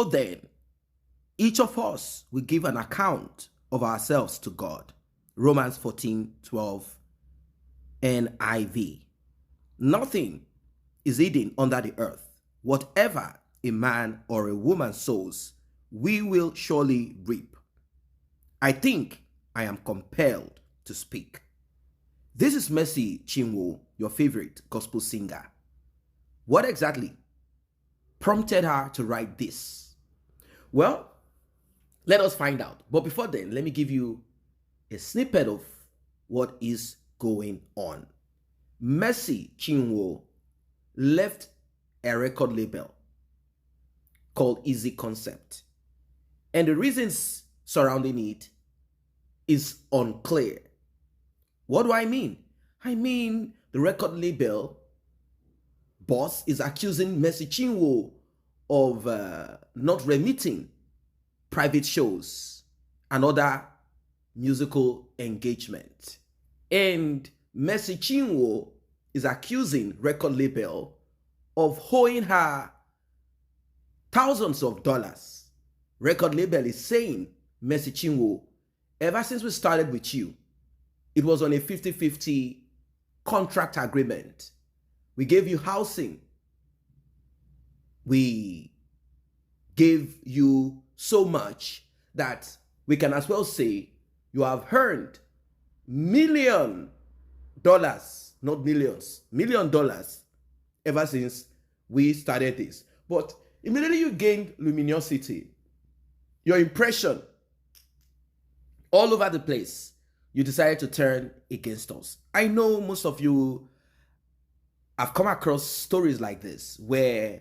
then, each of us will give an account of ourselves to God. Romans 14:12 NIV. Nothing is hidden under the earth. Whatever a man or a woman sows, we will surely reap. I think I am compelled to speak. This is Mercy Chinwo, your favorite gospel singer. What exactly prompted her to write this? Well, let us find out. But before then, let me give you a snippet of what is going on. Mercy Chinwo left a record label called Easy Concept, and the reasons surrounding it is unclear. What do I mean? I mean, the record label boss is accusing Mercy Chinwo of not remitting private shows and other musical engagement. And Mercy Chinwo is accusing record label of owing her thousands of dollars. Record label is saying, Mercy Chinwo, ever since we started with you, it was on a 50-50 contract agreement. We gave you housing. We gave you so much that we can as well say you have earned $1 million, not millions, $1 million ever since we started this. But immediately you gained luminosity, your impression all over the place, you decided to turn against us. I know most of you have come across stories like this where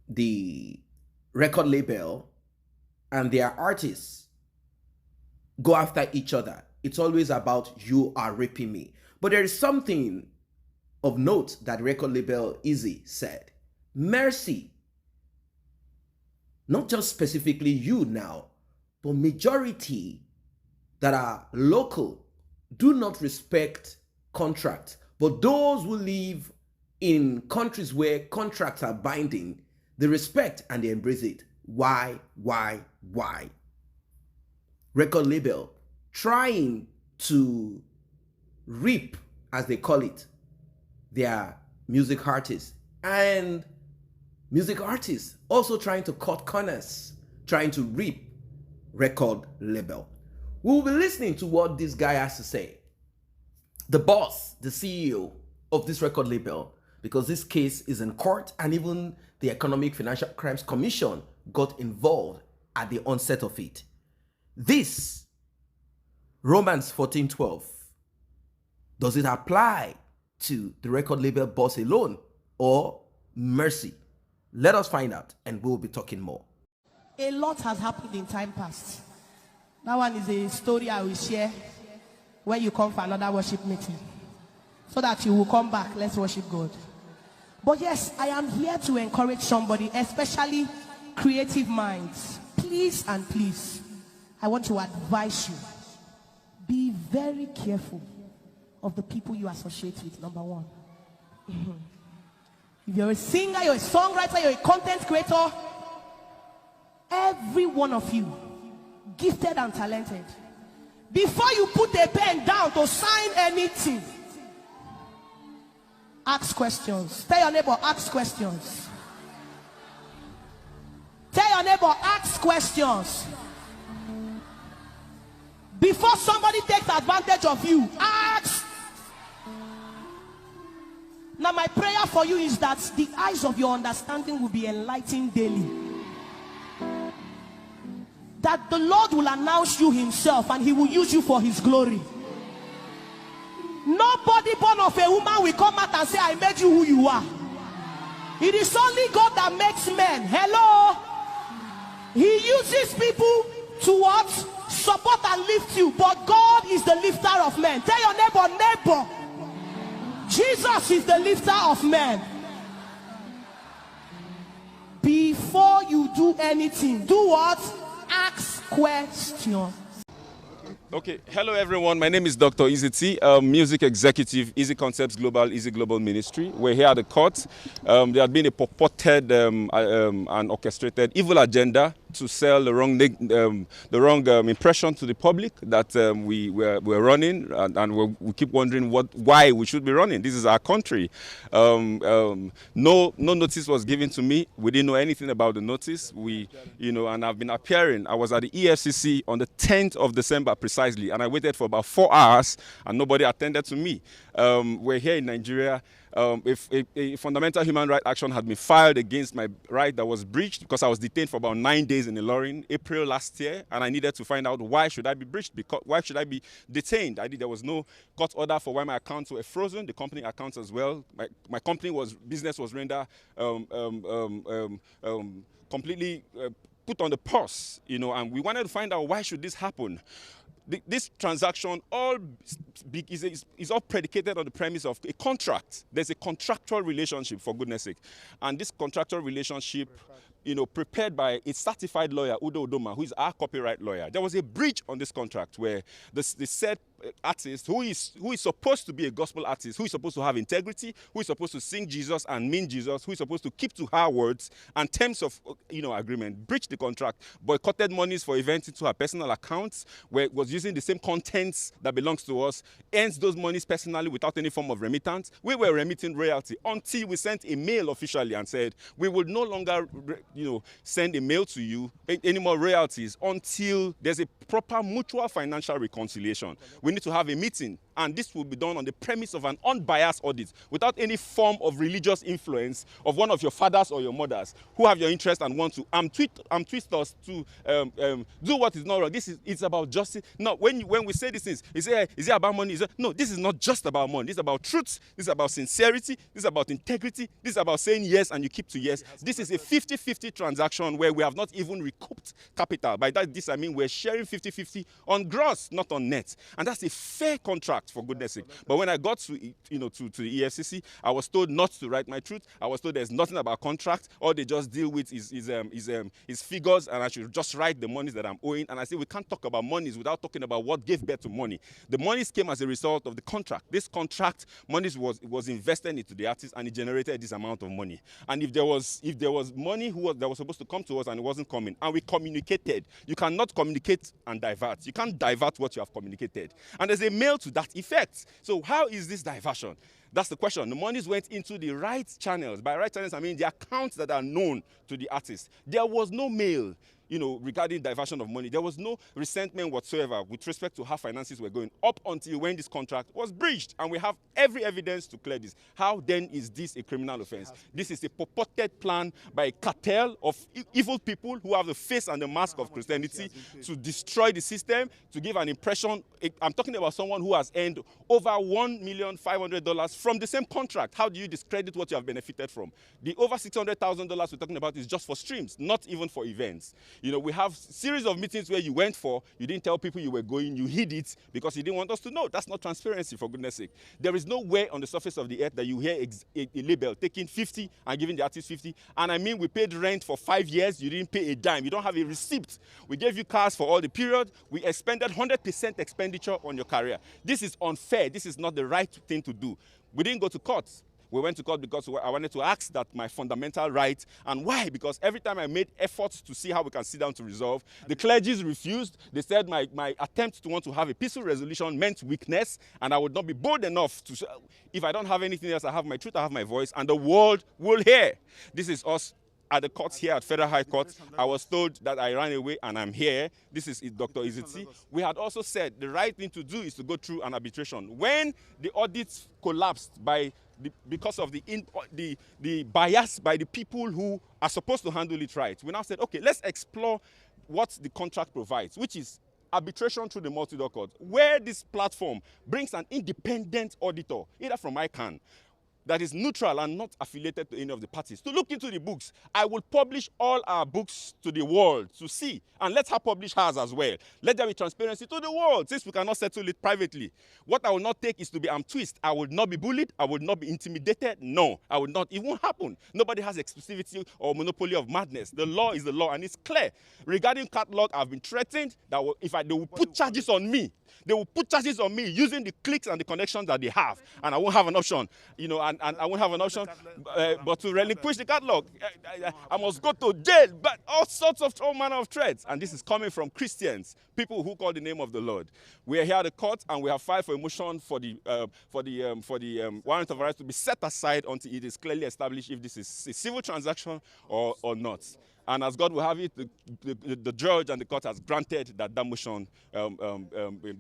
the record label and their artists go after each other. It's always about you are raping me. But there is something of note that record label Easy said. Mercy, not just specifically you now, but majority that are local do not respect contracts. But those who live in countries where contracts are binding, they respect and they embrace it. Why? Record label trying to reap, as they call it, their music artists, and music artists also trying to cut corners, trying to reap record label. We will be listening to what this guy has to say. The boss, the CEO of this record label, because this case is in court and even the Economic Financial Crimes Commission got involved at the onset of it. This, Romans 14:12, does it apply to the record label boss alone or Mercy? Let us find out and we'll be talking more. A lot has happened in time past. That one is a story I will share when you come for another worship meeting, so that you will come back. Let's worship God. But yes, I am here to encourage somebody, especially creative minds. Please and please, I want to advise you, be very careful of the people you associate with, number one. If you're a singer, you're a songwriter, you're a content creator, every one of you, gifted and talented, before you put a pen down to sign anything, ask questions. Tell your neighbor, ask questions. Tell your neighbor, ask questions. Before somebody takes advantage of you, ask. Now my prayer for you is that the eyes of your understanding will be enlightened daily. That the Lord will announce you himself and he will use you for his glory. Nobody born of a woman will come out and say, I made you who you are. It is only God that makes men. Hello? He uses people to what? Support and lift you. But God is the lifter of men. Tell your neighbor, neighbor, Jesus is the lifter of men. Before you do anything, do what? Ask questions. Okay, hello everyone. My name is Dr. Easy Music Executive, Easy Concepts Global, Easy Global Ministry. We're here at the court. There had been a purported and orchestrated evil agenda to sell the wrong impression to the public that we're running, and we keep wondering why we should be running. This is our country. No notice was given to me. We didn't know anything about the notice. And I've been appearing. I was at the EFCC on the 10th of December precisely, and I waited for about 4 hours, and nobody attended to me. We're here in Nigeria. If a fundamental human rights action had been filed against my right that was breached because I was detained for about 9 days in Ilorin, April last year, and I needed to find out why should I be breached, why should I be detained. There was no court order for why my accounts were frozen, the company accounts as well. My company business was rendered completely put on the pause, and we wanted to find out why should this happen. This transaction is all predicated on the premise of a contract. There's a contractual relationship, for goodness sake. And this contractual relationship, prepared by a certified lawyer, Udo Udoma, who is our copyright lawyer. There was a breach on this contract where the said artist, who is supposed to be a gospel artist, who is supposed to have integrity, who is supposed to sing Jesus and mean Jesus, who is supposed to keep to her words and terms of agreement, breached the contract, boycotted monies for events into her personal accounts, where it was using the same contents that belongs to us, earns those monies personally without any form of remittance. We were remitting royalty until we sent a mail officially and said we would no longer send a mail to you any more royalties until there's a proper mutual financial reconciliation. We need to have a meeting, and this will be done on the premise of an unbiased audit without any form of religious influence of one of your fathers or your mothers who have your interest and want to twist us to do what is not wrong. It's about justice. No, when we say these things, is it about money? No, this is not just about money. This is about truth. This is about sincerity. This is about integrity. This is about saying yes and you keep to yes. This is a 50-50 transaction where we have not even recouped capital. By this I mean we're sharing 50-50 on gross, not on net. And that's a fair contract, for goodness sake. But when I got to the EFCC, I was told not to write my truth. I was told there's nothing about contract. All they just deal with is figures, and I should just write the monies that I'm owing. And I said we can't talk about monies without talking about what gave birth to money. The monies came as a result of the contract. This contract, monies was invested into the artist, and it generated this amount of money. And if there was money that was supposed to come to us and it wasn't coming, and we communicated, you cannot communicate and divert. You can't divert what you have communicated. And there's a mail to that effect. So how is this diversion? That's the question. The monies went into the right channels. By right channels, I mean the accounts that are known to the artist. There was no mail, regarding diversion of money. There was no resentment whatsoever with respect to how finances were going up until when this contract was breached. And we have every evidence to clear this. How then is this a criminal offense? This is a purported plan by a cartel of evil people who have the face and the mask of Christianity to destroy the system, to give an impression. I'm talking about someone who has earned over $1,500,000 from the same contract. How do you discredit what you have benefited from? The over $600,000 we're talking about is just for streams, not even for events. We have series of meetings where you went for, you didn't tell people you were going, you hid it because you didn't want us to know. That's not transparency, for goodness sake. There is no way on the surface of the earth that you hear a label taking 50 and giving the artist 50. And I mean, we paid rent for 5 years, you didn't pay a dime. You don't have a receipt. We gave you cars for all the period. We expended 100% expenditure on your career. This is unfair. This is not the right thing to do. We didn't go to court. We went to court because I wanted to ask that my fundamental right. And why? Because every time I made efforts to see how we can sit down to resolve, the clergies refused. They said my attempt to want to have a peaceful resolution meant weakness, and I would not be bold enough to say, if I don't have anything else, I have my truth, I have my voice, and the world will hear. This is us at the courts here at Federal High Court. I was told that I ran away and I'm here. This is Dr. Iziti. We had also said the right thing to do is to go through an arbitration. When the audits collapsed because of the bias by the people who are supposed to handle it right, we now said, okay, let's explore what the contract provides, which is arbitration through the multi-door court, where this platform brings an independent auditor, either from ICANN, that is neutral and not affiliated to any of the parties, to look into the books. I will publish all our books to the world to see, and let her publish hers as well. Let there be transparency to the world, since we cannot settle it privately. What I will not take is to be twist. I will not be bullied. I will not be intimidated. No, I will not. It won't happen. Nobody has exclusivity or monopoly of madness. The law is the law, and it's clear. Regarding catalog, I've been threatened that they will put charges on me. They will put charges on me using the clicks and the connections that they have, and I won't have an option, and I won't have an option but to relinquish the catalog. I must go to jail, but all manner of threats, and this is coming from Christians, people who call the name of the Lord. We are here at the court, and we have filed for a motion for the warrant of arrest to be set aside until it is clearly established if this is a civil transaction or not. And as God will have it, the judge and the court has granted that motion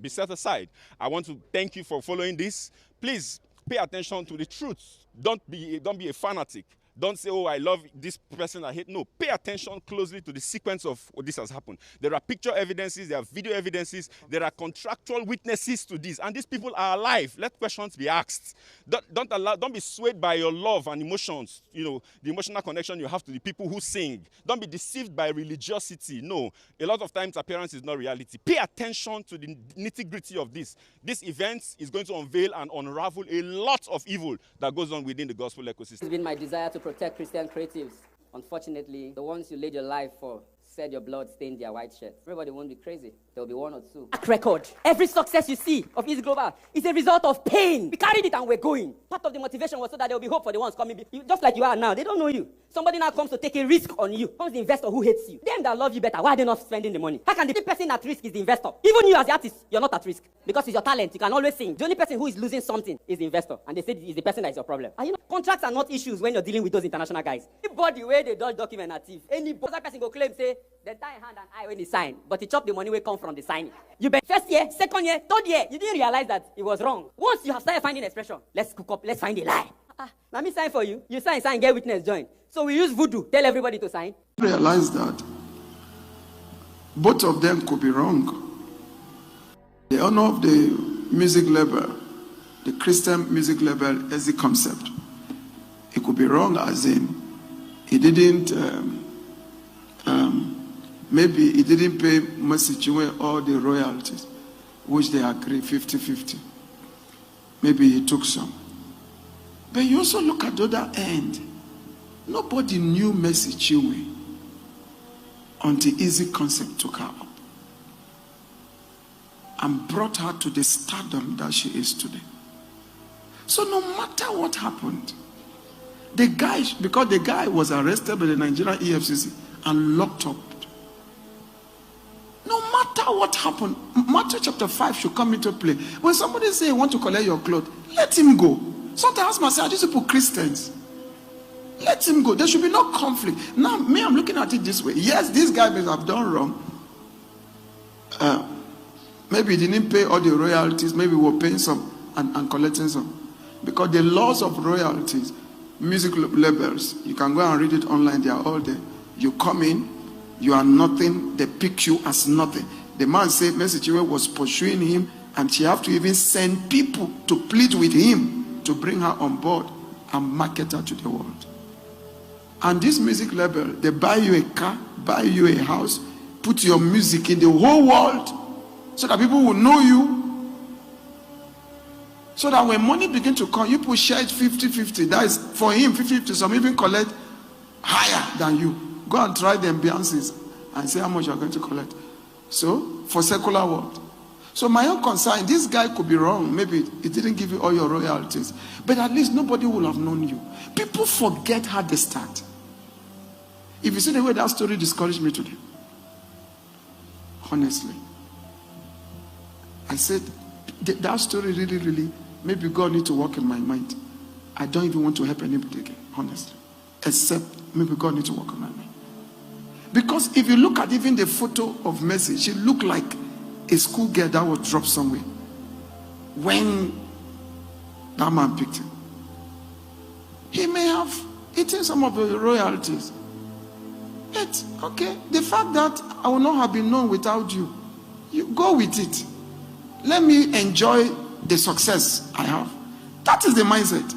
be set aside. I want to thank you for following this. Please pay attention to the truth. Don't be a fanatic. Don't say, oh, I love this person I hate. No, pay attention closely to the sequence of what this has happened. There are picture evidences, there are video evidences, there are contractual witnesses to this, and these people are alive. Let questions be asked. Don't be swayed by your love and emotions, the emotional connection you have to the people who sing. Don't be deceived by religiosity. No, a lot of times appearance is not reality. Pay attention to the nitty-gritty of this. This event is going to unveil and unravel a lot of evil that goes on within the gospel ecosystem. It's been my desire to protect Christian creatives. Unfortunately, the ones you laid your life for said your blood stained their white shirts. Everybody won't be crazy. There will be one or two. Track record. Every success you see of Easy Global is a result of pain. We carried it and we're going. Part of the motivation was so that there will be hope for the ones coming. Just like you are now. They don't know you. Somebody now comes to take a risk on you. Comes the investor who hates you. Them that love you better, why are they not spending the money? How can the person at risk is the investor? Even you as the artist, you're not at risk. Because it's your talent. You can always sing. The only person who is losing something is the investor. And they say it's the person that is your problem. And contracts are not issues when you're dealing with those international guys. Anybody where they dodge document are thief. Any other person go claim, say, they tie hand and eye when they sign. But he chop the money will come from the signing. You bet first year, second year, third year, you didn't realize that it was wrong. Once you have started finding expression, let's cook up, let's find a lie. Let me sign for you. You sign, get witness, join. So we use voodoo, tell everybody to sign. Realize that both of them could be wrong. The owner of the music label, the Christian music label as the concept, it could be wrong as in he didn't, maybe he didn't pay Chinwo all the royalties, which they agree 50-50. Maybe he took some. But you also look at the other end. Nobody knew Chinwo until Easy Concept took her up and brought her to the stardom that she is today. So no matter what happened, the guy, because the guy was arrested by the Nigerian EFCC and locked up. No matter what happened, Matthew chapter 5 should come into play. When somebody say, want to collect your clothes, let him go. Sometimes I ask myself, these people Christians. Let him go. There should be no conflict. Now, me, I'm looking at it this way. Yes, this guy may have done wrong. Maybe he didn't pay all the royalties. Maybe we were paying some and collecting some. Because the laws of royalties, music labels, you can go and read it online. They are all there. You come in, you are nothing. They pick you as nothing. The man said Chinwo was pursuing him, and she have to even send people to plead with him to bring her on board and market her to the world. And this music label, they buy you a car, buy you a house, put your music in the whole world so that people will know you. So that when money begins to come, you put share it 50-50. That is for him 50-50. Some even collect higher than you. Go and try the ambiances and say how much you are going to collect. So, for secular world. So my own concern, this guy could be wrong. Maybe he didn't give you all your royalties. But at least nobody will have known you. People forget how they start. If you see the way that story discouraged me today. Honestly. I said, that story really, maybe God needs to work in my mind. I don't even want to help anybody again, honestly. Except maybe God needs to work on my mind. Because if you look at even the photo of Mercy, she looked like a school girl that was dropped somewhere when that man picked him. He may have eaten some of the royalties. But, okay, the fact that I will not have been known without you, you go with it. Let me enjoy the success I have. That is the mindset.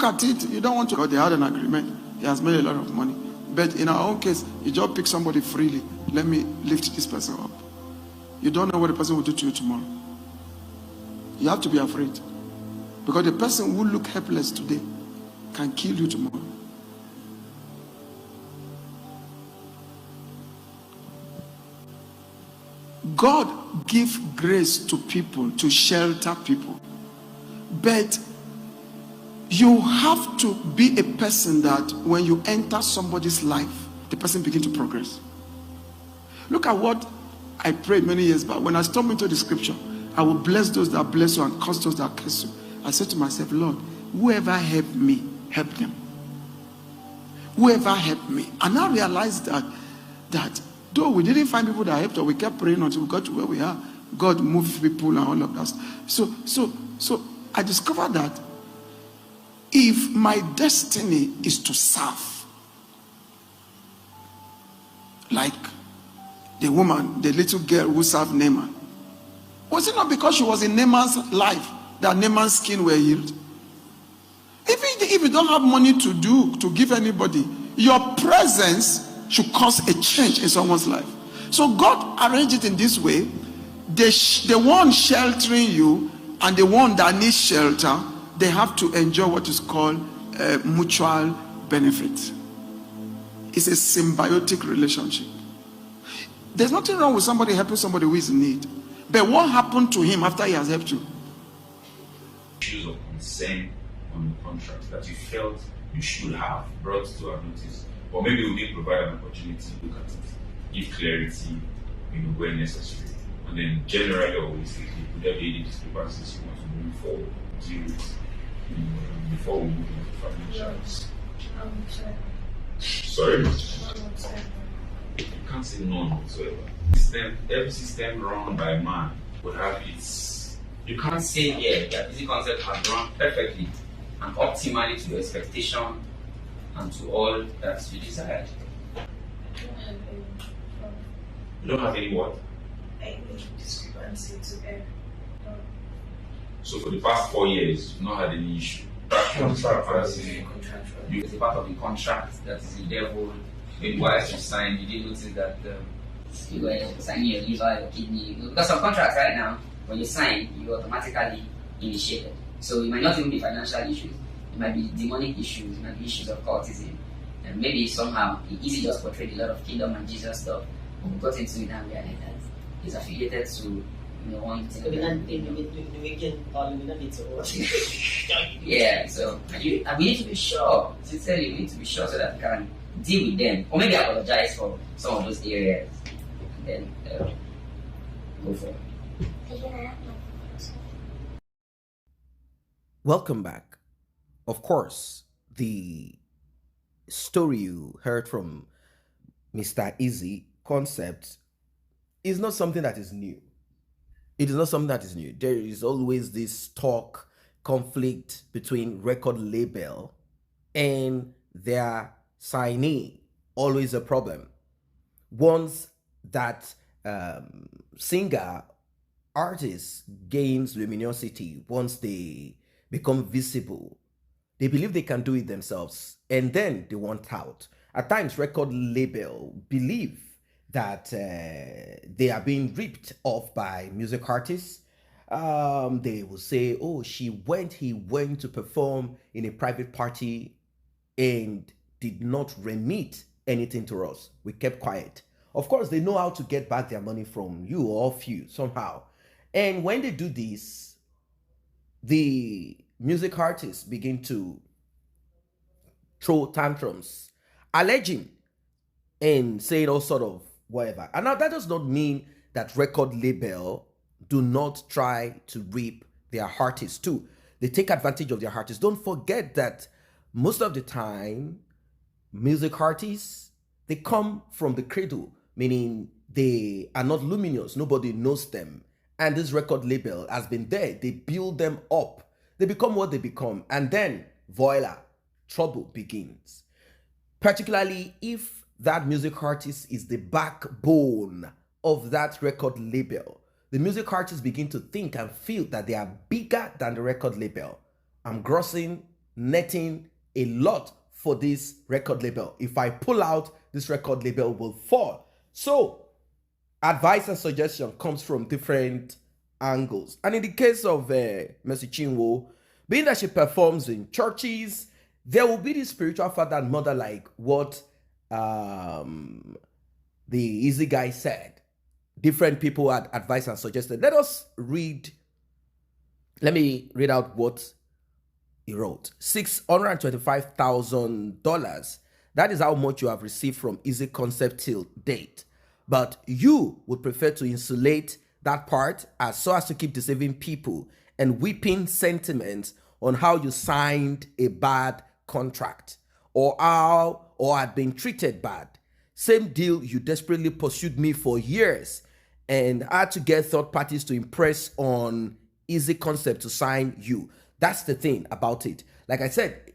look at it, you don't want to, because they had an agreement. He has made a lot of money. But in our own case, you just pick somebody freely. Let me lift this person up. You don't know what the person will do to you tomorrow. You have to be afraid. Because the person who look helpless today can kill you tomorrow. God gives grace to people, to shelter people. But you have to be a person that when you enter somebody's life, the person begins to progress. Look at what I prayed many years back. When I stumbled into the scripture, I will bless those that bless you and curse those that curse you. I said to myself, Lord, whoever helped me, help them. Whoever helped me. And I realized that though we didn't find people that helped us, we kept praying until we got to where we are. God moved people and all of that. So I discovered that if my destiny is to serve, like the woman, the little girl who served Naaman, was it not because she was in Naaman's life that Naaman's skin were healed? If you don't have money to give anybody, your presence should cause a change in someone's life. So God arranged it in this way. The one sheltering you and the one that needs shelter, they have to enjoy what is called mutual benefit. It's a symbiotic relationship. There's nothing wrong with somebody helping somebody who is in need. But what happened to him after he has helped you? Issues of concern on the contract that you felt you should have brought to our notice, or maybe we didn't provide an opportunity to look at it, give clarity, where necessary, and then generally always would there be any discrepancies you want to move forward, deal with, before we move into financials. Sorry? You can't say none whatsoever. Every system run by man would have its. You can't say here that this concept has run perfectly and optimally to your expectation and to all that you desired. You don't have any what? Any discrepancy to error. So for the past 4 years, you've not had any issue. It's It's a part of the contract that is the devil. Maybe whilst you signed, you didn't notice that You were signing your liver, your kidney. Because some contracts right now, when you sign, you automatically initiated. So it might not even be financial issues. It might be demonic issues. It might be issues of cultism. And maybe somehow it easily just portrayed a lot of kingdom and Jesus stuff. When we got into it and realized that it's affiliated to one thing. Yeah, so we need to be sure. Sincerely, we need to be sure so that we can deal with them. Or maybe apologize for some of those areas. And then go for it. Welcome back. Of course, the story you heard from Mr. Easy concept is not something that is new. It is not something that is new. There is always this talk, conflict between record label and their signee. Always a problem. Once that singer, artist gains luminosity, once they become visible, they believe they can do it themselves, and then they want out. At times, record label believe that they are being ripped off by music artists. They will say, oh, he went to perform in a private party and did not remit anything to us. We kept quiet. Of course, they know how to get back their money from you or off you somehow. And when they do this, the music artists begin to throw tantrums, alleging and saying all sort of whatever. And now that does not mean that record label do not try to reap their artists too. They take advantage of their artists. Don't forget that most of the time, music artists, they come from the cradle, meaning they are not luminous. Nobody knows them. And this record label has been there. They build them up. They become what they become. And then, voila, trouble begins. Particularly if that music artist is the backbone of that record label. The music artists begin to think and feel that they are bigger than the record label. I'm grossing netting a lot for this record label. If I pull out, this record label will fall. So advice and suggestion comes from different angles. And in the case of Mercy Chinwo, being that she performs in churches, there will be the spiritual father and mother, like what the easy guy said. Different people had advised and suggested. Let me read out what he wrote. $625,000. That is how much you have received from Easy Concept till date. But you would prefer to insulate that part so as to keep deceiving people and whipping sentiments on how you signed a bad contract or had been treated bad. Same deal, you desperately pursued me for years and had to get third parties to impress on Easy Concept to sign you. That's the thing about it. Like I said,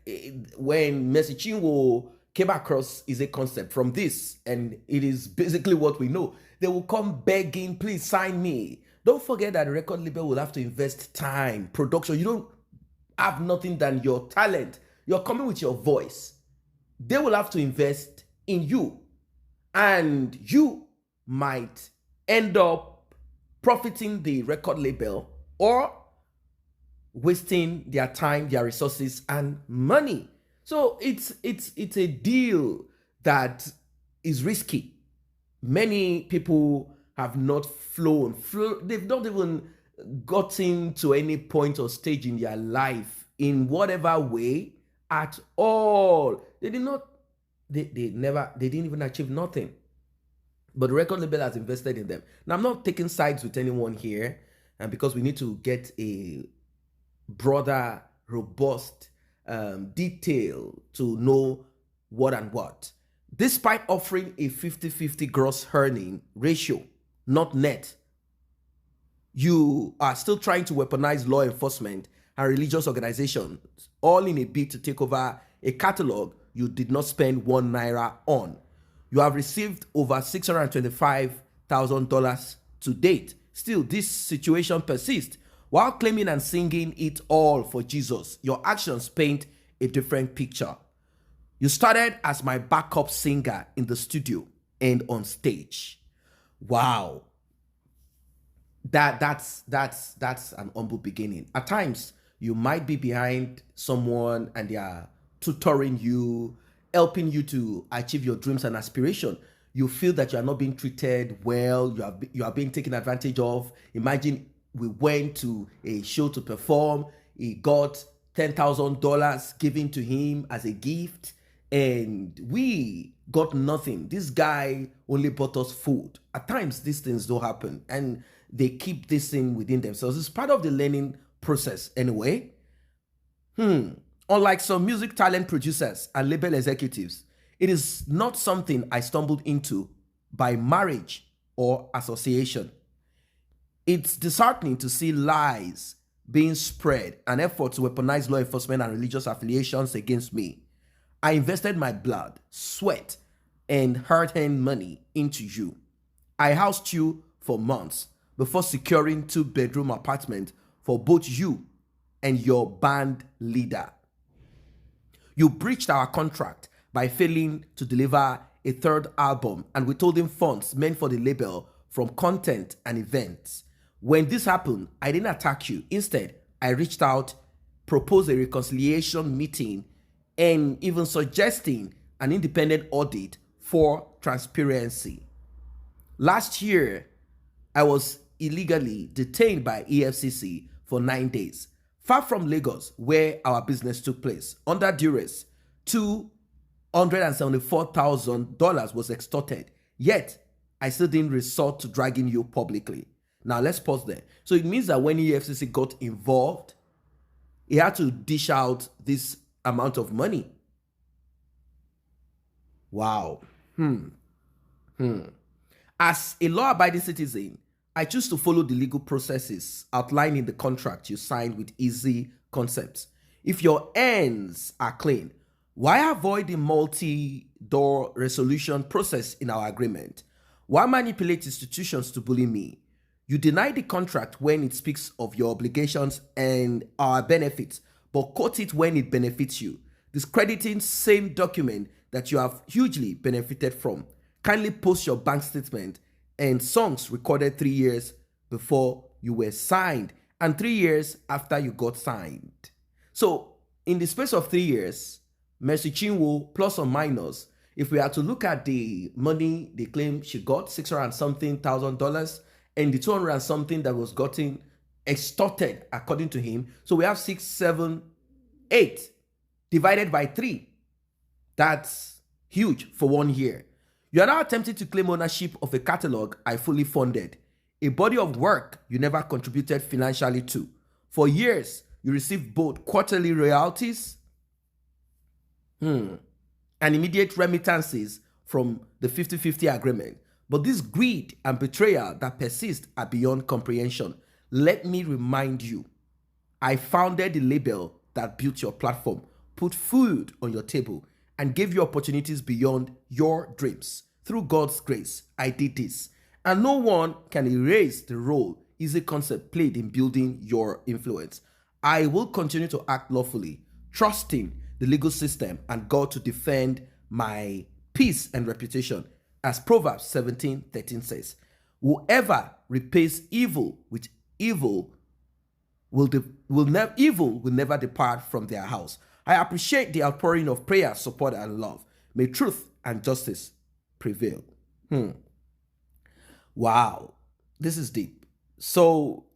when Mercy Chinwo came across Easy Concept from this, and it is basically what we know, they will come begging, please sign me. Don't forget that the record label will have to invest time, production. You don't have nothing than your talent. You're coming with your voice. They will have to invest in you. And you might end up profiting the record label or wasting their time, their resources, and money. So it's a deal that is risky. Many people have not flown. They've not even gotten to any point or stage in their life in whatever way at all. They didn't even achieve nothing. But the record label has invested in them. Now, I'm not taking sides with anyone here, and because we need to get a broader, robust detail to know what and what. Despite offering a 50-50 gross earning ratio, not net, you are still trying to weaponize law enforcement and religious organizations, all in a bid to take over a catalog you did not spend 1 naira on. You have received over $625,000 to date. Still, this situation persists. While claiming and singing it all for Jesus, your actions paint a different picture. You started as my backup singer in the studio and on stage. Wow. That's an humble beginning. At times, you might be behind someone and they are tutoring you, helping you to achieve your dreams and aspiration. You feel that you are not being treated well, you are being taken advantage of. Imagine we went to a show to perform, he got $10,000 given to him as a gift, and we got nothing. This guy only bought us food. At times, these things don't happen, and they keep this thing within themselves. It's part of the learning process anyway. Unlike some music talent producers and label executives, it is not something I stumbled into by marriage or association. It's disheartening to see lies being spread and efforts to weaponize law enforcement and religious affiliations against me. I invested my blood, sweat, and hard-earned money into you. I housed you for months before securing 2-bedroom apartment for both you and your band leader. You breached our contract by failing to deliver a third album and withholding funds meant for the label from content and events. When this happened, I didn't attack you. Instead, I reached out, proposed a reconciliation meeting, and even suggesting an independent audit for transparency. Last year, I was illegally detained by EFCC for 9 days, far from Lagos, where our business took place. Under duress, $274,000 was extorted, yet I still didn't resort to dragging you publicly. Now, let's pause there. So it means that when EFCC got involved, he had to dish out this amount of money. Wow. As a law-abiding citizen, I choose to follow the legal processes outlined in the contract you signed with Easy Concepts. If your ends are clean, why avoid the multi-door resolution process in our agreement? Why manipulate institutions to bully me? You deny the contract when it speaks of your obligations and our benefits, but quote it when it benefits you, discrediting same document that you have hugely benefited from. Kindly post your bank statement and songs recorded 3 years before you were signed and 3 years after you got signed. So in the space of 3 years, Mercy Chinwo, plus or minus, if we are to look at the money they claim she got, $600 and something thousand, and the 200 and something that was gotten extorted according to him. So we have 6, 7, 8 divided by 3. That's huge for 1 year. You are now attempting to claim ownership of a catalog I fully funded, a body of work you never contributed financially to. For years, you received both quarterly royalties and immediate remittances from the 50-50 agreement. But this greed and betrayal that persist are beyond comprehension. Let me remind you, I founded the label that built your platform, put food on your table, and gave you opportunities beyond your dreams. Through God's grace, I did this. And no one can erase the role Easy Concept played in building your influence. I will continue to act lawfully, trusting the legal system and God to defend my peace and reputation. As Proverbs 17:13 says, whoever repays evil with evil will never depart from their house. I appreciate the outpouring of prayer, support, and love. May truth and justice prevail. Wow, this is deep. So,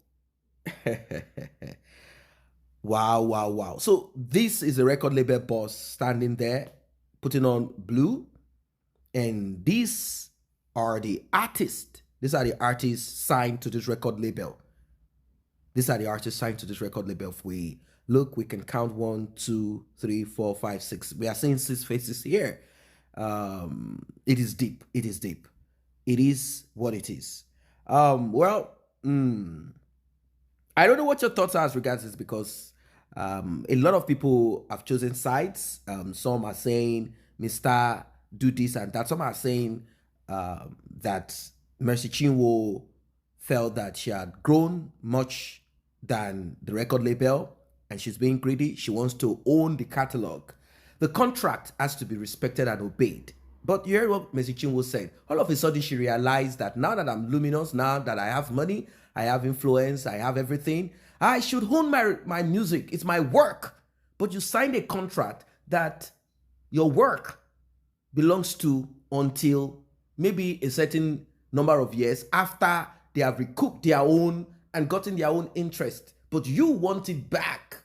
wow. So this is a record label boss standing there, putting on blue, and these are the artists. These are the artists signed to this record label. These are the artists signed to this record label. If we look, we can count 1, 2, 3, 4, 5, 6. We are seeing 6 faces here. It is deep. It is deep. It is what it is. I don't know what your thoughts are as regards this, because a lot of people have chosen sides. Some are saying Mr. do this and that. Some are saying that Mercy Chinwo felt that she had grown much than the record label and she's being greedy. She wants to own the catalog. The contract has to be respected and obeyed. But you heard what Mercy Chinwo said. All of a sudden, she realized that now that I'm luminous, now that I have money, I have influence, I have everything, I should own my music. It's my work. But you signed a contract that your work belongs to until maybe a certain number of years after they have recouped their own and gotten their own interest. But you want it back.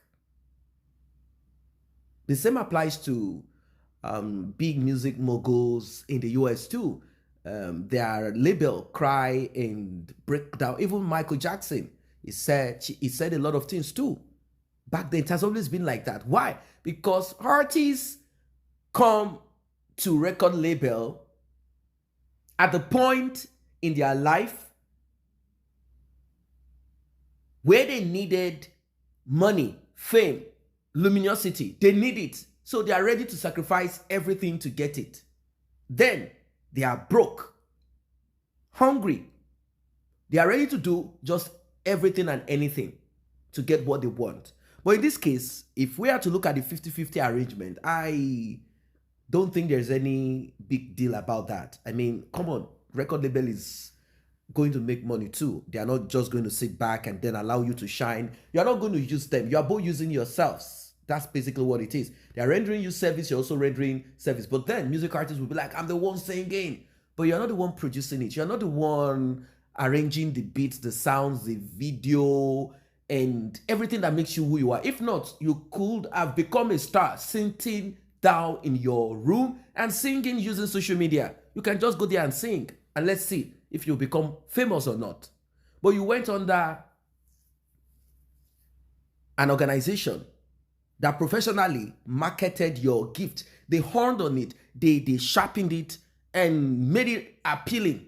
The same applies to big music moguls in the US too. Their label cry and break down. Even Michael Jackson, he said a lot of things too. Back then, it has always been like that. Why? Because artists come to record label at the point in their life where they needed money, fame, luminosity. They need it. So they are ready to sacrifice everything to get it. Then they are broke, hungry. They are ready to do just everything and anything to get what they want. But in this case, if we are to look at the 50-50 arrangement, I don't think there's any big deal about that. I mean, come on, record label is going to make money too. They are not just going to sit back and then allow you to shine. You are not going to use them. You are both using yourselves. That's basically what it is. They are rendering you service. You're also rendering service. But then music artists will be like, I'm the one singing. But you're not the one producing it. You're not the one arranging the beats, the sounds, the video, and everything that makes you who you are. If not, you could have become a star sitting down in your room and singing using social media. You can just go there and sing. And let's see if you become famous or not. But you went under an organization that professionally marketed your gift. They honed on it, they sharpened it and made it appealing.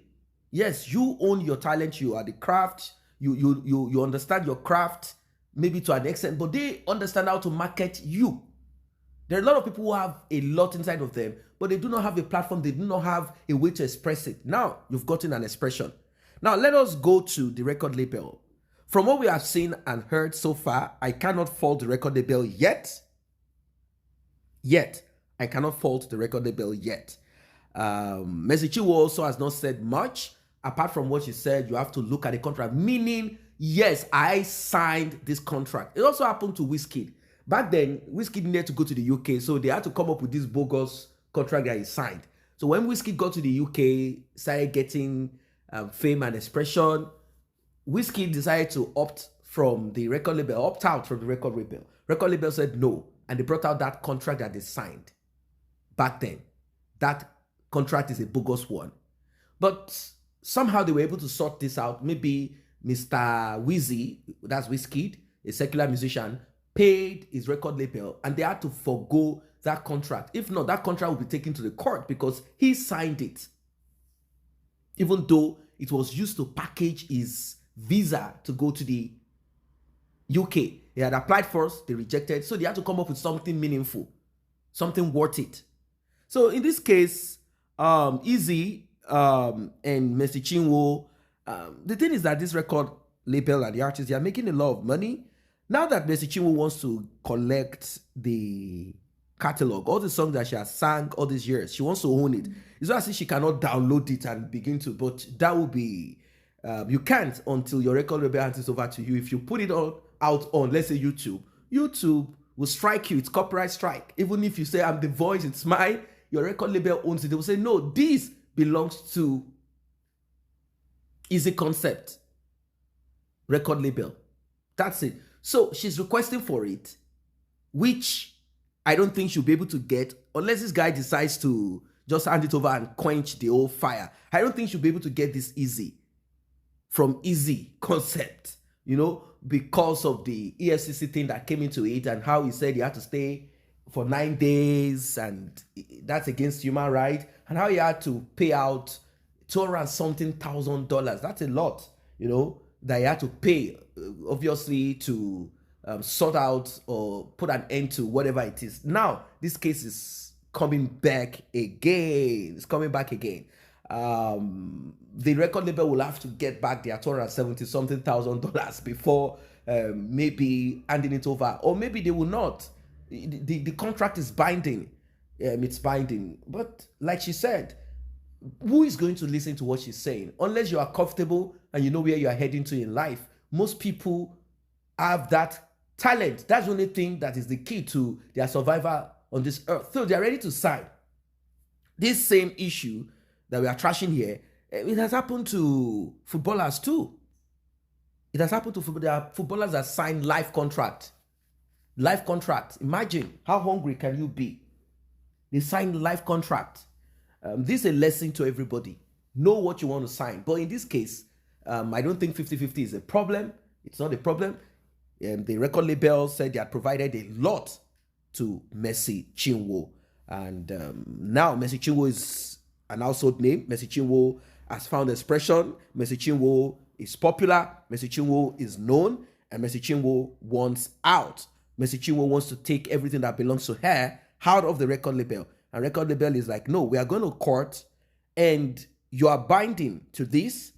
Yes, you own your talent, you are the craft, you understand your craft, maybe to an extent, but they understand how to market you. There are a lot of people who have a lot inside of them, but they do not have a platform, they do not have a way to express it. Now, you've gotten an expression. Now, let us go to the record label. From what we have seen and heard so far, I cannot fault the record label yet. I cannot fault the record label yet. Mercy Chinwo also has not said much. Apart from what she said, you have to look at the contract. Meaning, yes, I signed this contract. It also happened to Wizkid. Back then, Wizkid needed to go to the UK, so they had to come up with this bogus contract that he signed. So when Wizkid got to the UK, started getting fame and expression, Wizkid decided to opt from the record label, opt out from the record label. Record label said no, and they brought out that contract that they signed back then. That contract is a bogus one. But somehow they were able to sort this out. Maybe Mr. Wizzy, that's Wizkid, a secular musician, paid his record label and they had to forgo that contract. If not, that contract will be taken to the court because he signed it. Even though it was used to package his visa to go to the UK. He had applied first, they rejected, so they had to come up with something meaningful, something worth it. So in this case, Easy and Mercy Chinwo, the thing is that this record label and the artists, they are making a lot of money. Now that Mercy Chinwo wants to collect the catalog, all the songs that she has sang all these years, she wants to own it. It's not as if she cannot download it and begin to, but that will be, you can't until your record label hands it over to you. If you put it all out on, let's say YouTube will strike you. It's copyright strike. Even if you say, I'm the voice, it's mine, your record label owns it. They will say, no, this belongs to Easy Concept record label. That's it. So she's requesting for it, which I don't think she'll be able to get unless this guy decides to just hand it over and quench the whole fire. I don't think she'll be able to get this easy from Easy Concept, because of the EFCC thing that came into it and how he said he had to stay for 9 days and that's against human rights, and how he had to pay out $200,000. That's a lot, that he had to pay, obviously, to sort out or put an end to whatever it is. Now, this case is coming back again. It's coming back again. The record label will have to get back their $270-something thousand before maybe handing it over, or maybe they will not. The contract is binding. It's binding. But like she said, who is going to listen to what she's saying? Unless you are comfortable and you know where you are heading to in life. Most people have that talent. That's the only thing that is the key to their survival on this earth. So they're ready to sign. This same issue that we are trashing here, it has happened to footballers too. It has happened to footballers. There are footballers that sign life contract. Life contract. Imagine how hungry can you be? They sign life contract. This is a lesson to everybody. Know what you want to sign. But in this case, I don't think 50-50 is a problem. It's not a problem. The record label said they had provided a lot to Mercy Chinwo. And now Mercy Chinwo is an household name. Mercy Chinwo has found expression. Mercy Chinwo is popular. Mercy Chinwo is known. And Mercy Chinwo wants out. Mercy Chinwo wants to take everything that belongs to her out of the record label. And record label is like, no, we are going to court and you are binding to this.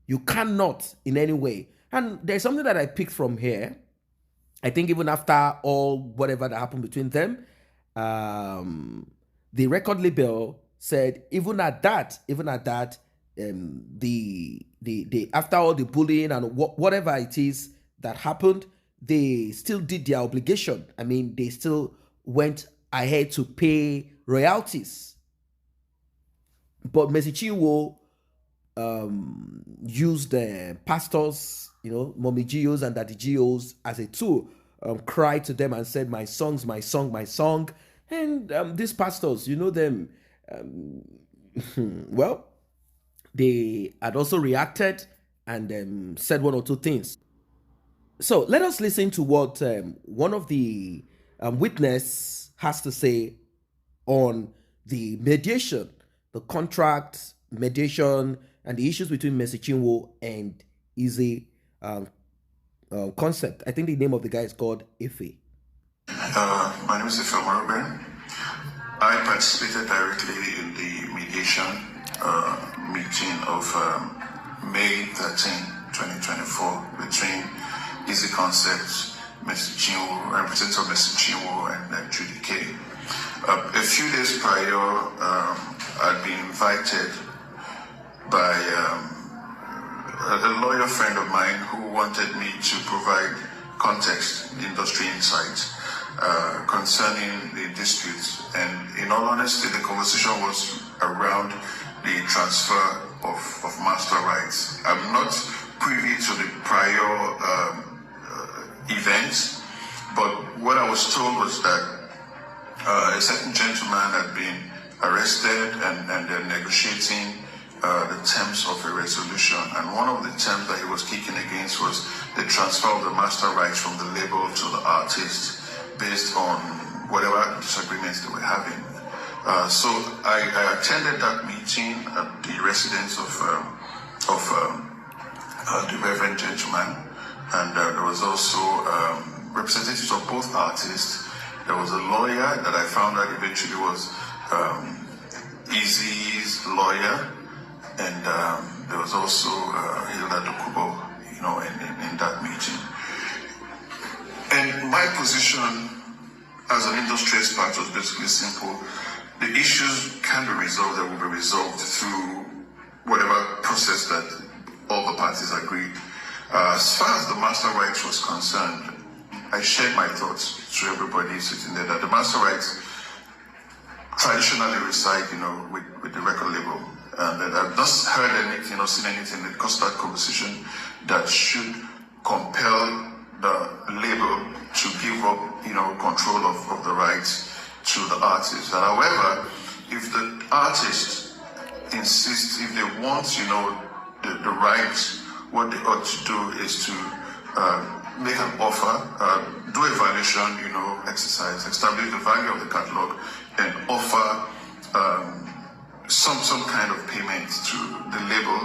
You cannot in any way. And there's something that I picked from here. I think even after all whatever that happened between them, the record label said even at that, the after all the bullying and whatever it is that happened, they still did their obligation. I mean, they still went ahead to pay royalties. But Mercy Chinwo used pastors, mommy geos and daddy geos as a tool, cried to them and said, my songs, my song, my song. And these pastors, them, well, they had also reacted and said one or two things. So let us listen to what one of the witness has to say on the mediation, the contract, mediation, and the issues between Mercy Chinwo and Easy Concept. I think the name of the guy is called Ife. My name is Ife Moroben. I participated directly in the mediation meeting of May 13, 2024 between Easy Concepts, Mr. Chinwo, representative of Mr. Chinwo, and Judy K. A few days prior, I'd been invited by a lawyer friend of mine who wanted me to provide context, industry insights concerning the disputes. And in all honesty, the conversation was around the transfer of master rights. I'm not privy to the prior events, but what I was told was that a certain gentleman had been arrested and they're negotiating the terms of a resolution. And one of the terms that he was kicking against was the transfer of the master rights from the label to the artist based on whatever disagreements they were having. So I attended that meeting at the residence of the Reverend gentleman, and there was also representatives of both artists. There was a lawyer that I found out eventually was Easy's lawyer, and there was also Hilda Dokubo, in that meeting. And my position as an industry expert was basically simple. The issues can be resolved, they will be resolved through whatever process that all the parties agreed. As far as the master rights was concerned, I shared my thoughts to everybody sitting there that the master rights traditionally reside, with the record label. And I've not heard anything or seen anything that caused that conversation that should compel the label to give up, control of the rights to the artist. And however, if the artist insists, if they want, the rights, what they ought to do is to make an offer, do a valuation, exercise, establish the value of the catalog, and offer some kind of payment to the label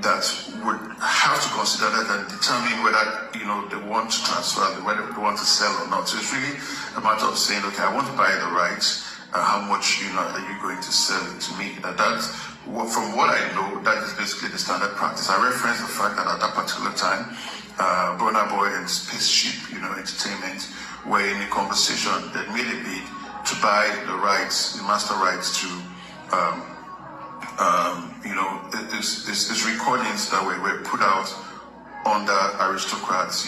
that would have to consider that and determine whether they want to transfer, whether they want to sell or not. So it's really a matter of saying, okay, I want to buy the rights. How much are you going to sell it to me? From what I know, that is basically the standard practice. I reference the fact that at that particular time, Burna Boy and Spaceship, Entertainment, were in a conversation that made a bid to buy the rights, the master rights to, these recordings that were put out under Aristocrats,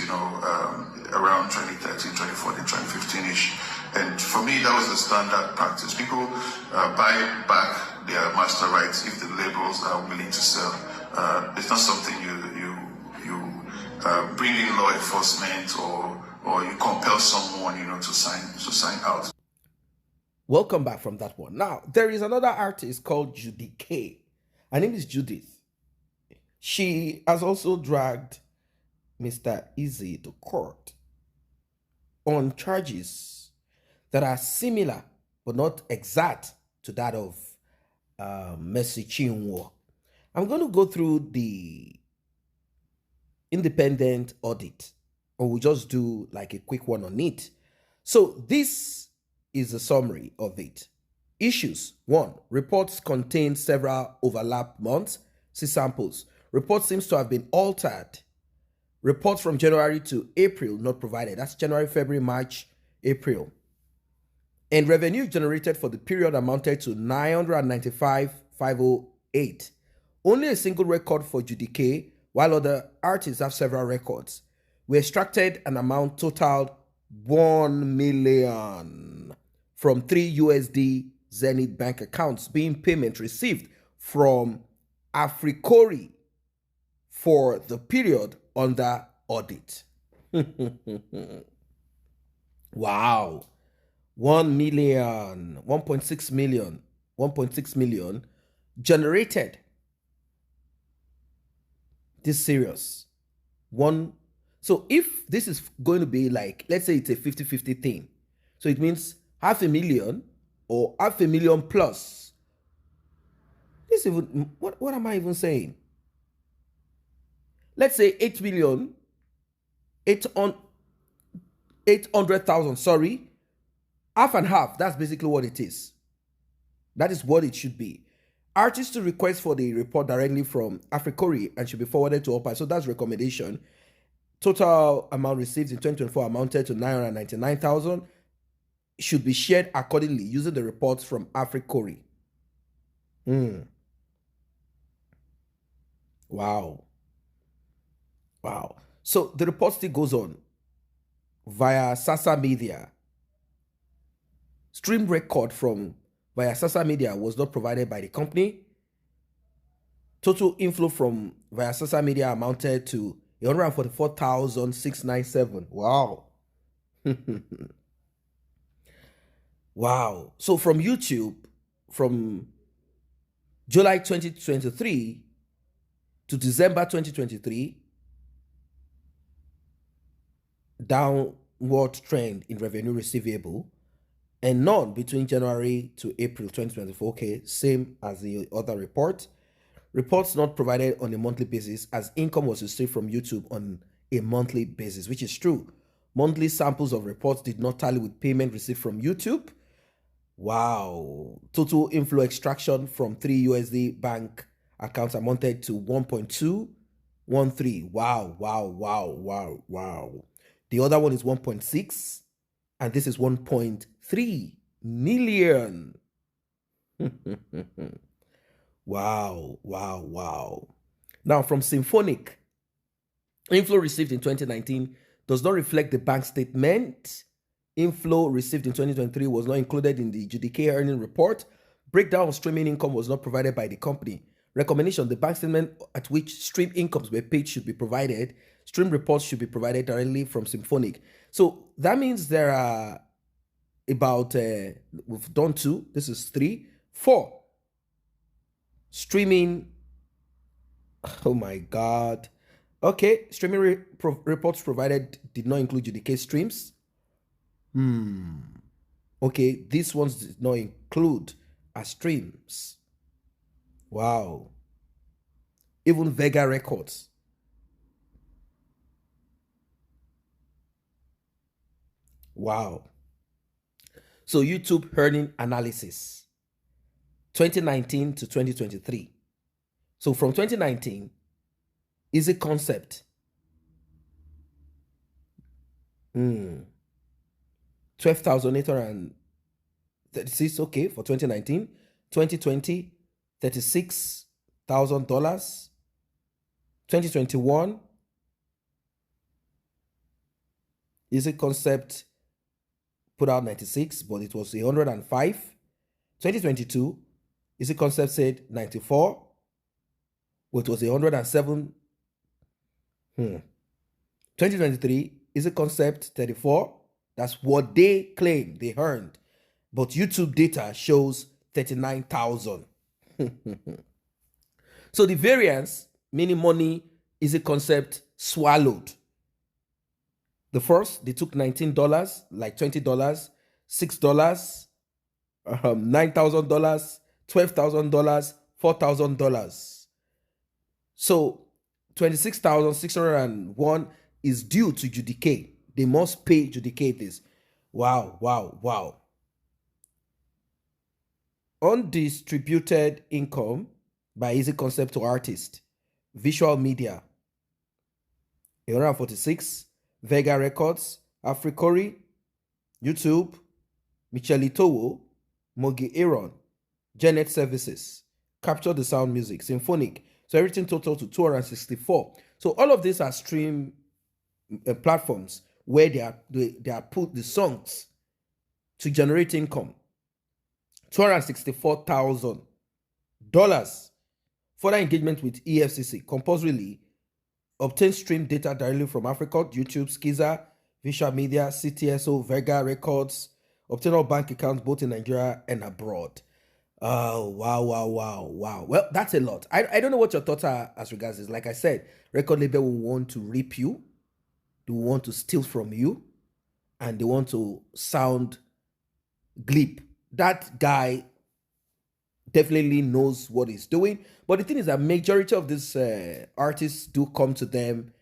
around 2013, 2014, 2015-ish. And for me, that was the standard practice. People buy back their master rights if the labels are willing to sell. It's not something you bring in law enforcement or you compel someone, to sign out. Welcome back from that one. Now, there is another artist called Judy K. Her name is Judith. She has also dragged Mr. Easy to court on charges that are similar but not exact to that of Mr. Chinwo. I'm going to go through the independent audit, or we'll just do like a quick one on it. So this is a summary of it. Issues. 1. Reports contain several overlap months. See samples. Report seems to have been altered. Reports from January to April not provided. That's January, February, March, April. And revenue generated for the period amounted to 995,508. Only a single record for Judy K, while other artists have several records. We extracted an amount totaled 1 million from 3 USD Zenith bank accounts, being payment received from Africori for the period under audit. Wow. 1 million, 1.6 million, 1.6 million generated. This serious. So if this is going to be like, let's say it's a 50-50 thing. So it means 500,000 or 500,000 plus. This even, what am I even saying? Let's say 8 million, 800,000, sorry. Half and half, that's basically what it is. That is what it should be. Artists to request for the report directly from Africori and should be forwarded to OPA. So that's recommendation. Total amount received in 2024 amounted to 999,000. Should be shared accordingly using the reports from AfriCori. Wow. Wow. So the report still goes on via Sasa Media. Stream record from via Sasa Media was not provided by the company. Total inflow from via Sasa Media amounted to 144,697. Wow. Wow. So from YouTube, from July 2023 to December 2023, downward trend in revenue receivable, and none between January to April 2024. Okay, same as the other report. Reports not provided on a monthly basis, as income was received from YouTube on a monthly basis, which is true. Monthly samples of reports did not tally with payment received from YouTube. Wow. Total inflow extraction from 3 USD bank accounts amounted to 1.213. Wow, wow, wow, wow, wow. The other one is 1.6, and this is 1.3 million. Wow, wow, wow. Now, from Symphonic, inflow received in 2019 does not reflect the bank statement. Inflow received in 2023 was not included in the GDK earning report. Breakdown of streaming income was not provided by the company. Recommendation: the bank statement at which stream incomes were paid should be provided. Stream reports should be provided directly from Symphonic. So that means there are about, we've done 2, this is 3, 4 streaming. Oh my God. Okay, streaming reports provided did not include GDK streams. Okay, these ones did not include as streams. Wow. Even Vega Records. Wow. So YouTube earning analysis, 2019 to 2023. So from 2019, Easy Concept, 12,836, okay, for 2019. 2020, $36,000. 2021, Easy Concept put out 96, but it was 105. 2022, Easy Concept said 94, but it was 107. 2023, Easy Concept 34. That's what they claim they earned. But YouTube data shows 39,000. So the variance, meaning money, Easy Concept swallowed. The first, they took $19, like $20, $6, $9,000, $12,000, $4,000. So 26,601 is due to GDK. They must pay GDK this. Wow, wow, wow. Undistributed income by Easy Concept to artist, visual media, 146, Vega Records, AfriCori, YouTube, Michelitowo, Mogi Aaron, Janet Services, Capture the Sound Music, Symphonic. So everything total to 264. So all of these are stream platforms where they are put the songs to generate income. $264,000. Further engagement with EFCC, compulsorily obtain stream data directly from Africa, YouTube, Skiza, Visual Media, CTSO, Vega Records, obtain all bank accounts both in Nigeria and abroad. Oh, wow, wow, wow, wow. Well, that's a lot. I don't know what your thoughts are as regards this. Like I said, record label will want to rip you, they will want to steal from you, and they want to sound glib. That guy definitely knows what he's doing. But the thing is that majority of these artists do come to them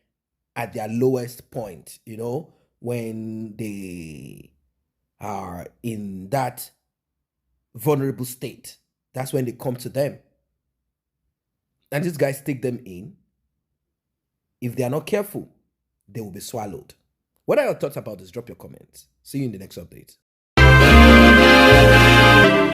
at their lowest point, you know, when they are in that vulnerable state. That's when they come to them. And these guys take them in. If they are not careful, they will be swallowed. What are your thoughts about this? Drop your comments. See you in the next update.